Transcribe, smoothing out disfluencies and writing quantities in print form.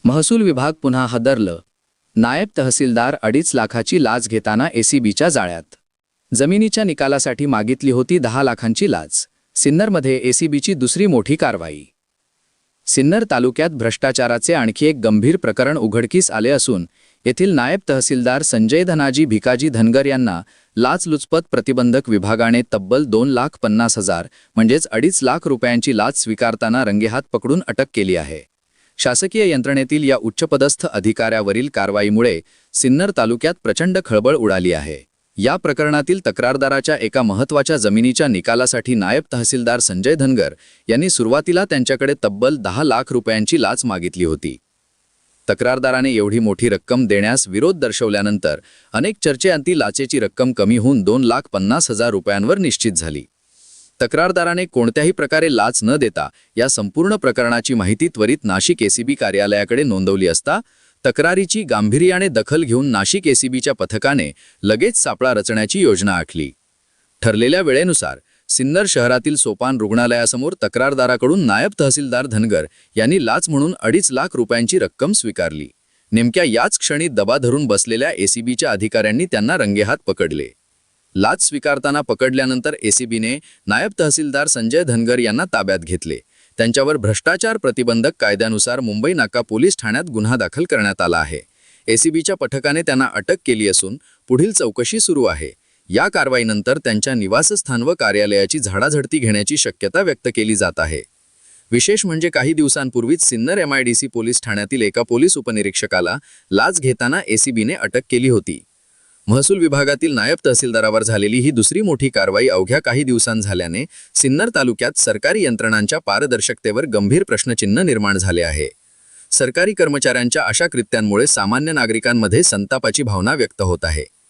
महसूल विभाग पुन्हा हादरलं. नायब तहसीलदार 2.5 लाखाची लाच घेताना एसीबीच्या जाळ्यात. जमिनीच्या निकालासाठी मागितली होती 10 लाखांची लाच. सिन्नरमध्ये एसीबीची दुसरी मोठी कारवाई. सिन्नर तालुक्यात भ्रष्टाचाराचे आणखी एक गंभीर प्रकरण उघडकीस आले असून येथील नायब तहसीलदार संजय धनाजी भिकाजी धनगर यांना लाचलुचपत प्रतिबंधक विभागाने तब्बल 2,50,000 म्हणजेच 2.5 लाख रुपयांची लाच स्वीकारताना रंगेहात पकडून अटक केली आहे. शासकीय यंत्रणेतील या उच्चपदस्थ अधिकाऱ्यावरील कारवाईमुळे सिन्नर तालुक्यात प्रचंड खळबळ उडाली आहे. या प्रकरणातील तक्रारदाराच्या एका महत्त्वाच्या जमिनीच्या निकालासाठी नायब तहसीलदार संजय धनगर यांनी सुरुवातीला त्यांच्याकडे तब्बल 10 लाख रुपयांची लाच मागितली होती. तक्रारदाराने एवढी मोठी रक्कम देण्यास विरोध दर्शवल्यानंतर अनेक चर्चेअंती लाचेची रक्कम कमी होऊन 2,50,000 रुपयांवर निश्चित झाली. तक्रारदाराने कोणत्याही प्रकारे लाच न देता या संपूर्ण प्रकरणाची माहिती त्वरित नाशिक एसीबी कार्यालयाकडे नोंदवली असता तक्रारीची गांभीर्याने दखल घेऊन नाशिक एसीबीच्या पथकाने लगेच सापळा रचण्याची योजना आखली. ठरलेल्या वेळेनुसार सिन्नर शहरातील सोपान रुग्णालयासमोर तक्रारदाराकडून नायब तहसीलदार धनगर यांनी लाच म्हणून 2.5 लाख रुपयांची रक्कम स्वीकारली. नेमक्या याच क्षणी दबा धरून बसलेल्या एसीबीच्या अधिकाऱ्यांनी त्यांना रंगेहात पकडले. लाच स्वीकारताना पकडल्यानंतर एसीबीने नायब तहसीलदार संजय धनगर यांना ताब्यात घेतले. त्यांच्यावर भ्रष्टाचार प्रतिबंधक कायद्यानुसार मुंबई नाका पोलीस ठाण्यात गुन्हा दाखल करण्यात आला आहे. एसीबीच्या पथकाने त्यांना अटक केली असून पुढील चौकशी सुरू आहे. या कारवाईनंतर त्यांच्या निवासस्थान व कार्यालयाची झाडाझडती घेण्याची शक्यता व्यक्त केली जात आहे. विशेष म्हणजे काही दिवसांपूर्वीच सिन्नर MIDC पोलीस ठाण्यातील एका पोलीस उपनिरीक्षकाला लाच घेताना एसीबीने अटक केली होती. महसूल विभागातील नायब तहसीलदारावर झालेली ही दुसरी मोठी कारवाई अवघ्या काही दिवसांत झाल्याने सिन्नर तालुक्यात सरकारी यंत्रणांच्या पारदर्शकतेवर गंभीर प्रश्नचिन्ह निर्माण झाले आहे. सरकारी कर्मचाऱ्यांच्या अशा कृत्यांमुळे सामान्य नागरिकांमध्ये संतापाची भावना व्यक्त होत आहे.